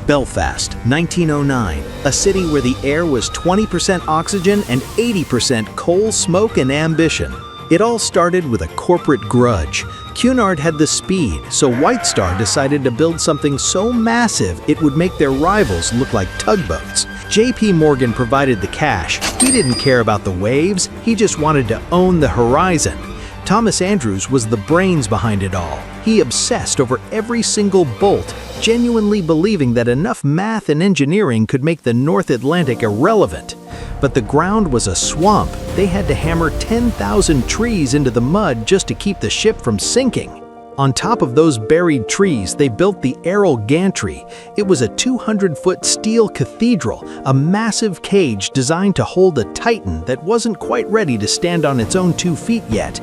Belfast, 1909, a city where the air was 20% oxygen and 80% coal, smoke, and ambition. It all started with a corporate grudge. Cunard had the speed, so White Star decided to build something so massive it would make their rivals look like tugboats. J.P. Morgan provided the cash. He didn't care about the waves, he just wanted to own the horizon. Thomas Andrews was the brains behind it all. He obsessed over every single bolt, genuinely believing that enough math and engineering could make the North Atlantic irrelevant. But the ground was a swamp. They had to hammer 10,000 trees into the mud just to keep the ship from sinking. On top of those buried trees, they built the Errol Gantry. It was a 200-foot steel cathedral, a massive cage designed to hold a titan that wasn't quite ready to stand on its own 2 feet yet.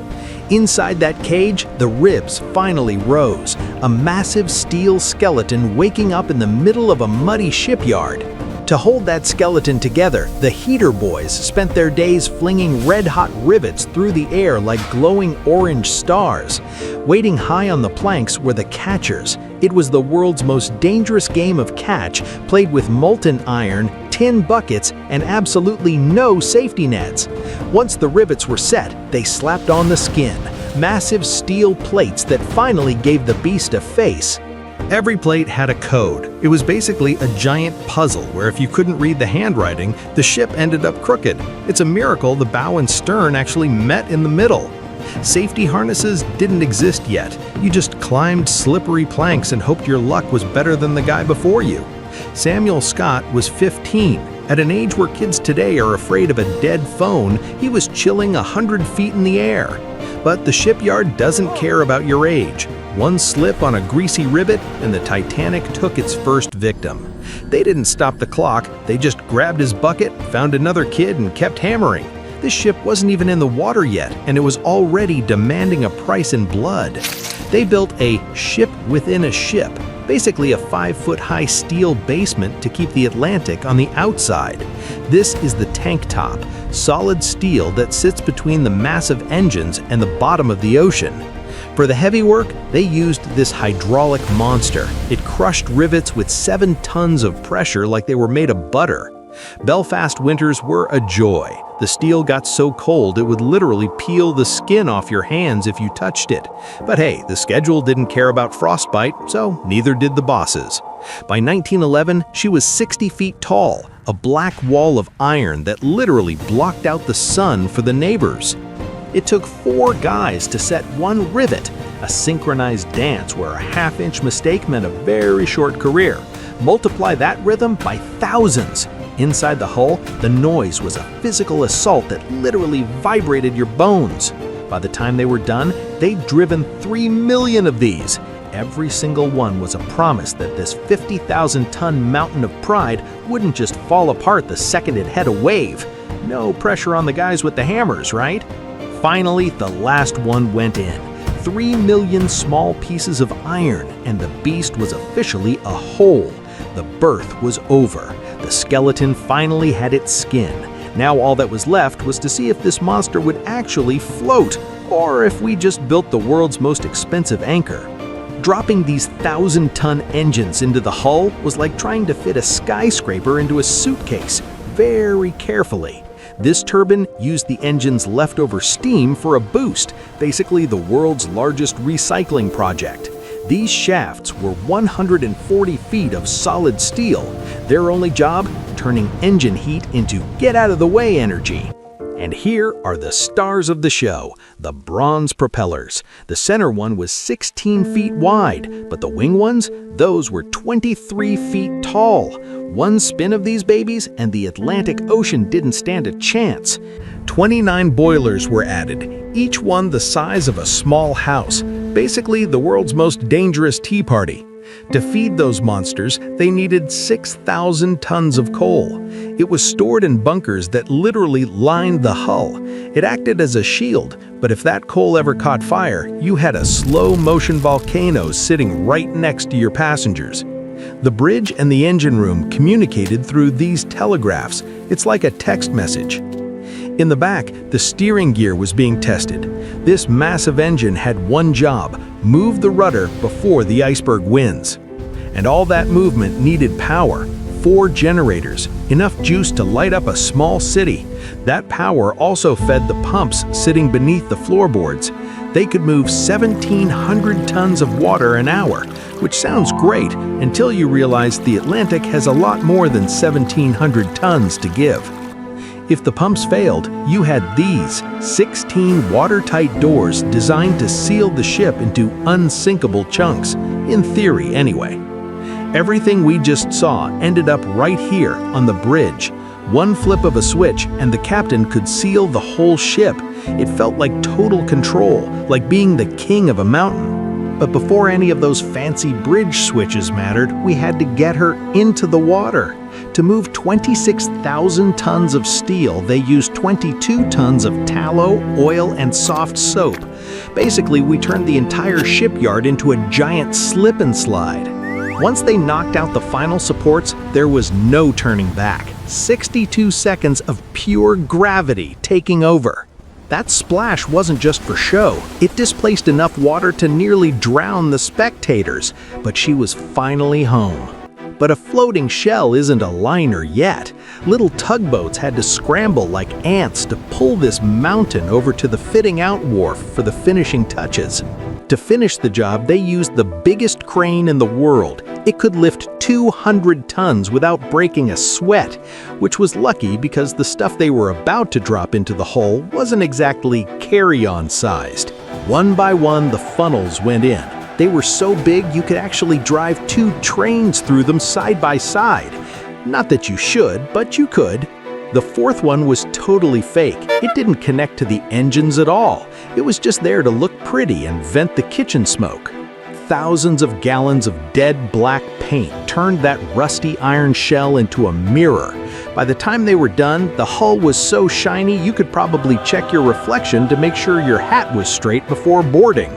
Inside that cage, the ribs finally rose, a massive steel skeleton waking up in the middle of a muddy shipyard. To hold that skeleton together, the Heater Boys spent their days flinging red-hot rivets through the air like glowing orange stars. Waiting high on the planks were the Catchers. It was the world's most dangerous game of catch, played with molten iron, tin buckets, and absolutely no safety nets. Once the rivets were set, they slapped on the skin, massive steel plates that finally gave the beast a face. Every plate had a code. It was basically a giant puzzle where if you couldn't read the handwriting, the ship ended up crooked. It's a miracle the bow and stern actually met in the middle. Safety harnesses didn't exist yet. You just climbed slippery planks and hoped your luck was better than the guy before you. Samuel Scott was 15. At an age where kids today are afraid of a dead phone, he was chilling 100 feet in the air. But the shipyard doesn't care about your age. One slip on a greasy rivet and the Titanic took its first victim. They didn't stop the clock, they just grabbed his bucket, found another kid, and kept hammering. This ship wasn't even in the water yet, and it was already demanding a price in blood. They built a ship within a ship, basically a 5-foot-high steel basement to keep the Atlantic on the outside. This is the tank top, solid steel that sits between the massive engines and the bottom of the ocean. For the heavy work, they used this hydraulic monster. It crushed rivets with 7 tons of pressure like they were made of butter. Belfast winters were a joy. The steel got so cold it would literally peel the skin off your hands if you touched it. But hey, the schedule didn't care about frostbite, so neither did the bosses. By 1911, she was 60 feet tall, a black wall of iron that literally blocked out the sun for the neighbors. It took 4 guys to set 1 rivet, a synchronized dance where a half-inch mistake meant a very short career. Multiply that rhythm by thousands. Inside the hull, the noise was a physical assault that literally vibrated your bones. By the time they were done, they'd driven 3 million of these. Every single one was a promise that this 50,000-ton mountain of pride wouldn't just fall apart the second it had a wave. No pressure on the guys with the hammers, right? Finally, the last one went in. 3 million small pieces of iron, and the beast was officially a whole. The birth was over. The skeleton finally had its skin. Now all that was left was to see if this monster would actually float, or if we just built the world's most expensive anchor. Dropping these 1,000-ton engines into the hull was like trying to fit a skyscraper into a suitcase, very carefully. This turbine used the engine's leftover steam for a boost, basically the world's largest recycling project. These shafts were 140 feet of solid steel. Their only job? Turning engine heat into get-out-of-the-way energy. And here are the stars of the show, the bronze propellers. The center one was 16 feet wide, but the wing ones, those were 23 feet tall. One spin of these babies and the Atlantic Ocean didn't stand a chance. 29 boilers were added, each one the size of a small house, basically the world's most dangerous tea party. To feed those monsters, they needed 6,000 tons of coal. It was stored in bunkers that literally lined the hull. It acted as a shield, but if that coal ever caught fire, you had a slow-motion volcano sitting right next to your passengers. The bridge and the engine room communicated through these telegraphs. It's like a text message. In the back, the steering gear was being tested. This massive engine had one job: move the rudder before the Iceberg wins. And all that movement needed power. 4 generators, enough juice to light up a small city. That power also fed the pumps sitting beneath the floorboards. They could move 1,700 tons of water an hour, which sounds great until you realize the Atlantic has a lot more than 1,700 tons to give. If the pumps failed, you had these 16 watertight doors designed to seal the ship into unsinkable chunks, in theory anyway. Everything we just saw ended up right here on the bridge. One flip of a switch and the captain could seal the whole ship. It felt like total control, like being the king of a mountain. But before any of those fancy bridge switches mattered, we had to get her into the water. To move 26,000 tons of steel, they used 22 tons of tallow, oil, and soft soap. Basically, we turned the entire shipyard into a giant slip and slide. Once they knocked out the final supports, there was no turning back. 62 seconds of pure gravity taking over. That splash wasn't just for show. It displaced enough water to nearly drown the spectators, but she was finally home. But a floating shell isn't a liner yet. Little tugboats had to scramble like ants to pull this mountain over to the fitting out wharf for the finishing touches. To finish the job, they used the biggest crane in the world. It could lift 200 tons without breaking a sweat, which was lucky because the stuff they were about to drop into the hull wasn't exactly carry-on sized. One by one, the funnels went in. They were so big you could actually drive 2 trains through them side by side. Not that you should, but you could. The 4th one was totally fake. It didn't connect to the engines at all. It was just there to look pretty and vent the kitchen smoke. Thousands of gallons of dead black paint turned that rusty iron shell into a mirror. By the time they were done, the hull was so shiny you could probably check your reflection to make sure your hat was straight before boarding.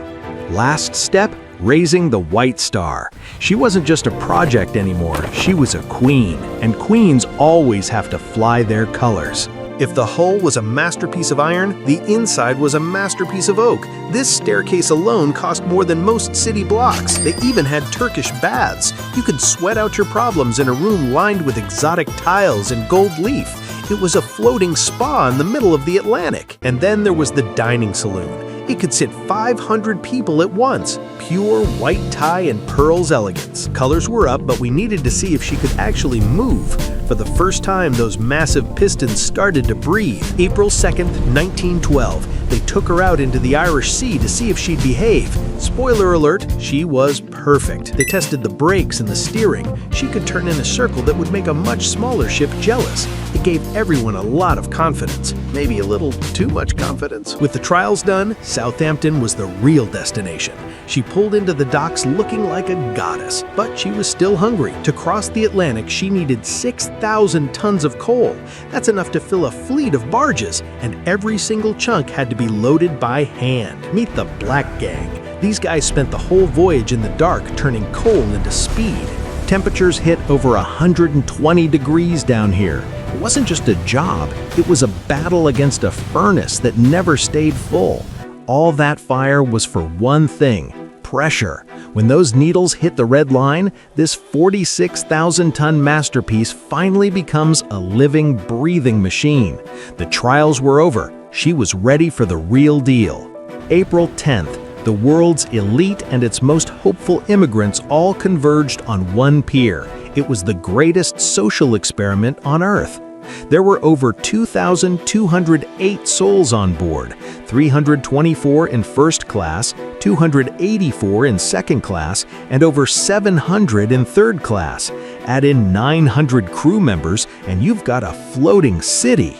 Last step, raising the White Star. She wasn't just a project anymore, she was a queen, and queens always have to fly their colors. If the hull was a masterpiece of iron, the inside was a masterpiece of oak. This staircase alone cost more than most city blocks. They even had Turkish baths. You could sweat out your problems in a room lined with exotic tiles and gold leaf. It was a floating spa in the middle of the Atlantic. And then there was the dining saloon. It could sit 500 people at once. Pure white tie and pearls elegance. Colors were up, but we needed to see if she could actually move. For the first time, those massive pistons started to breathe. April 2nd, 1912. They took her out into the Irish Sea to see if she'd behave. Spoiler alert, she was perfect. They tested the brakes and the steering. She could turn in a circle that would make a much smaller ship jealous. It gave everyone a lot of confidence. Maybe a little too much confidence. With the trials done, Southampton was the real destination. She pulled into the docks looking like a goddess, but she was still hungry. To cross the Atlantic, she needed 6,000 tons of coal. That's enough to fill a fleet of barges, and every single chunk had to be loaded by hand. Meet the Black Gang. These guys spent the whole voyage in the dark, turning coal into speed. Temperatures hit over 120 degrees down here. It wasn't just a job, it was a battle against a furnace that never stayed full. All that fire was for one thing: pressure. When those needles hit the red line, this 46,000-ton masterpiece finally becomes a living, breathing machine. The trials were over. She was ready for the real deal. April 10th, the world's elite and its most hopeful immigrants all converged on one pier. It was the greatest social experiment on Earth. There were over 2,208 souls on board, 324 in first class, 284 in second class, and over 700 in third class. Add in 900 crew members, and you've got a floating city.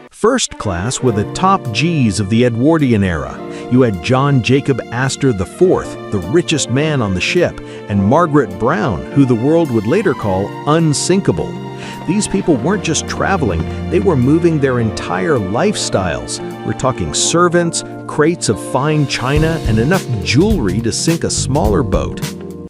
First class were the top G's of the Edwardian era. You had John Jacob Astor IV, the richest man on the ship, and Margaret Brown, who the world would later call unsinkable. These people weren't just traveling, they were moving their entire lifestyles. We're talking servants, crates of fine china, and enough jewelry to sink a smaller boat.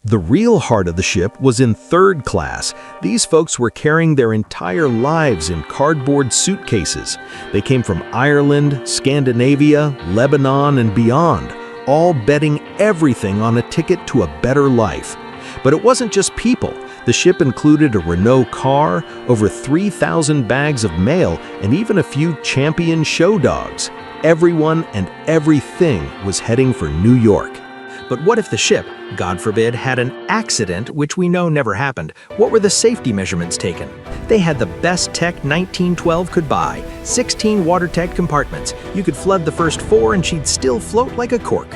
The real heart of the ship was in third class. These folks were carrying their entire lives in cardboard suitcases. They came from Ireland, Scandinavia, Lebanon, and beyond, all betting everything on a ticket to a better life. But it wasn't just people. The ship included a Renault car, over 3,000 bags of mail, and even a few champion show dogs. Everyone and everything was heading for New York. But what if the ship, God forbid, had an accident, which we know never happened? What were the safety measurements taken? They had the best tech 1912 could buy, 16 watertight compartments. You could flood the first 4 and she'd still float like a cork.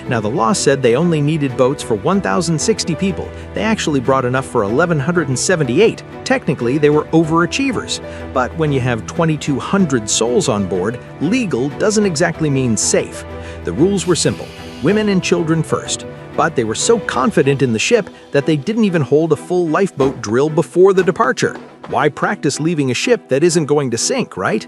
Now, the law said they only needed boats for 1,060 people. They actually brought enough for 1,178. Technically, they were overachievers. But when you have 2,200 souls on board, legal doesn't exactly mean safe. The rules were simple: women and children first. But they were so confident in the ship that they didn't even hold a full lifeboat drill before the departure. Why practice leaving a ship that isn't going to sink, right?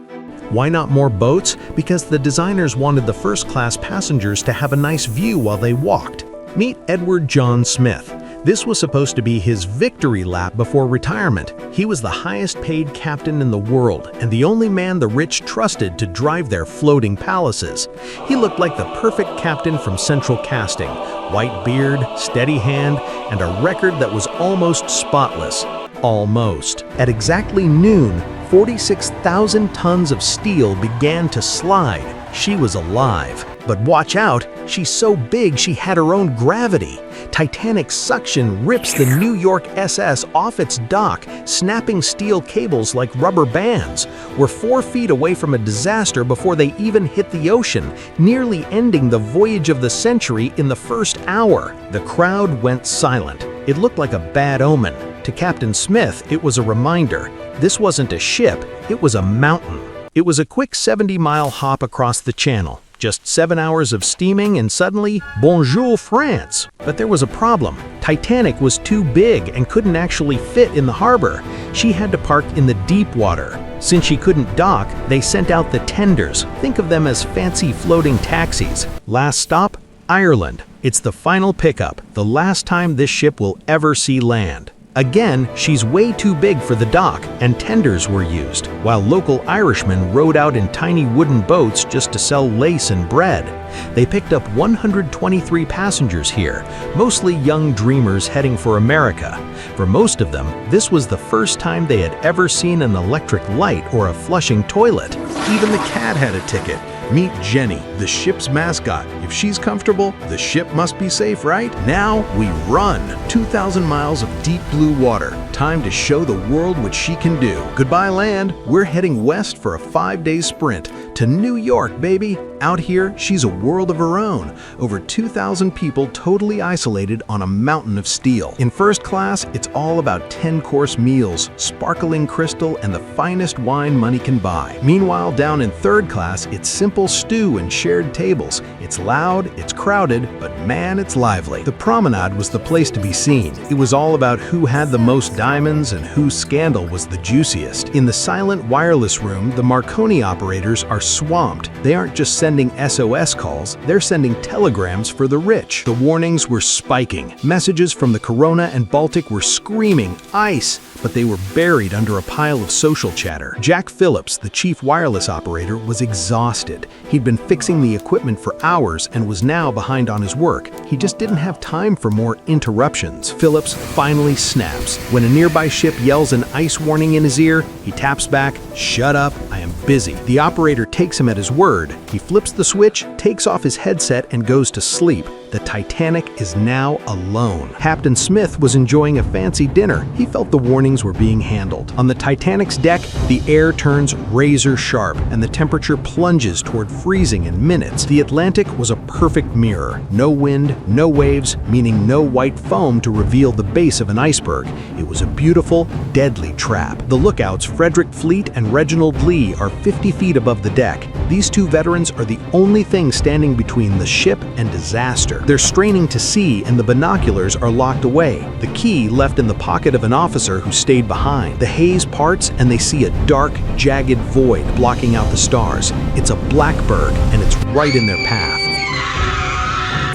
Why not more boats? Because the designers wanted the first-class passengers to have a nice view while they walked. Meet Edward John Smith. This was supposed to be his victory lap before retirement. He was the highest-paid captain in the world and the only man the rich trusted to drive their floating palaces. He looked like the perfect captain from Central Casting: white beard, steady hand, and a record that was almost spotless. Almost. At exactly noon, 46,000 tons of steel began to slide. She was alive. But watch out, she's so big she had her own gravity. Titanic's suction rips the New York SS off its dock, snapping steel cables like rubber bands. We're 4 feet away from a disaster before they even hit the ocean, nearly ending the voyage of the century in the first hour. The crowd went silent. It looked like a bad omen. To Captain Smith, it was a reminder. This wasn't a ship, it was a mountain. It was a quick 70-mile hop across the channel. Just 7 hours of steaming and suddenly, bonjour France! But there was a problem. Titanic was too big and couldn't actually fit in the harbor. She had to park in the deep water. Since she couldn't dock, they sent out the tenders. Think of them as fancy floating taxis. Last stop, Ireland. It's the final pickup, the last time this ship will ever see land. Again, she's way too big for the dock, and tenders were used, while local Irishmen rowed out in tiny wooden boats just to sell lace and bread. They picked up 123 passengers here, mostly young dreamers heading for America. For most of them, this was the first time they had ever seen an electric light or a flushing toilet. Even the cat had a ticket. Meet Jenny, the ship's mascot. If she's comfortable, the ship must be safe, right? Now we run. 2,000 miles of deep blue water. Time to show the world what she can do. Goodbye, land. We're heading west for a 5-day sprint to New York, baby. Out here, she's a world of her own. Over 2,000 people totally isolated on a mountain of steel. In first class, it's all about 10-course meals, sparkling crystal, and the finest wine money can buy. Meanwhile, down in third class, it's simple stew and shared tables. It's loud, it's crowded, but man, it's lively. The promenade was the place to be seen. It was all about who had the most diamonds and whose scandal was the juiciest. In the silent wireless room, the Marconi operators are swamped. They aren't just sending SOS calls, they're sending telegrams for the rich. The warnings were spiking. Messages from the Corona and Baltic were screaming, "Ice!" but they were buried under a pile of social chatter. Jack Phillips, the chief wireless operator, was exhausted. He'd been fixing the equipment for hours and was now behind on his work. He just didn't have time for more interruptions. Phillips finally snaps. When a nearby ship yells an ice warning in his ear, he taps back, "Shut up, I am busy." The operator takes him at his word. He flips the switch, takes off his headset, and goes to sleep. The Titanic is now alone. Captain Smith was enjoying a fancy dinner. He felt the warnings were being handled. On the Titanic's deck, the air turns razor sharp and the temperature plunges toward freezing in minutes. The Atlantic was a perfect mirror. No wind, no waves, meaning no white foam to reveal the base of an iceberg. It was a beautiful, deadly trap. The lookouts, Frederick Fleet and Reginald Lee, are 50 feet above the deck. These two veterans are the only thing standing between the ship and disaster. They're straining to see, and the binoculars are locked away. The key left in the pocket of an officer who stayed behind. The haze parts, and they see a dark, jagged void blocking out the stars. It's a blackbird, and it's right in their path.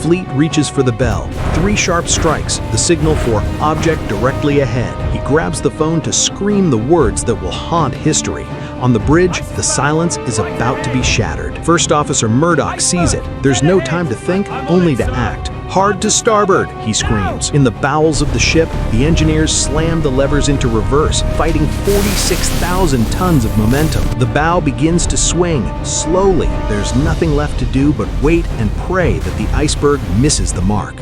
Fleet reaches for the bell. 3 sharp strikes, the signal for object directly ahead. He grabs the phone to scream the words that will haunt history. On the bridge, the silence is about to be shattered. First Officer Murdoch sees it. There's no time to think, only to act. "Hard to starboard," he screams. In the bowels of the ship, the engineers slam the levers into reverse, fighting 46,000 tons of momentum. The bow begins to swing, slowly. There's nothing left to do but wait and pray that the iceberg misses the mark.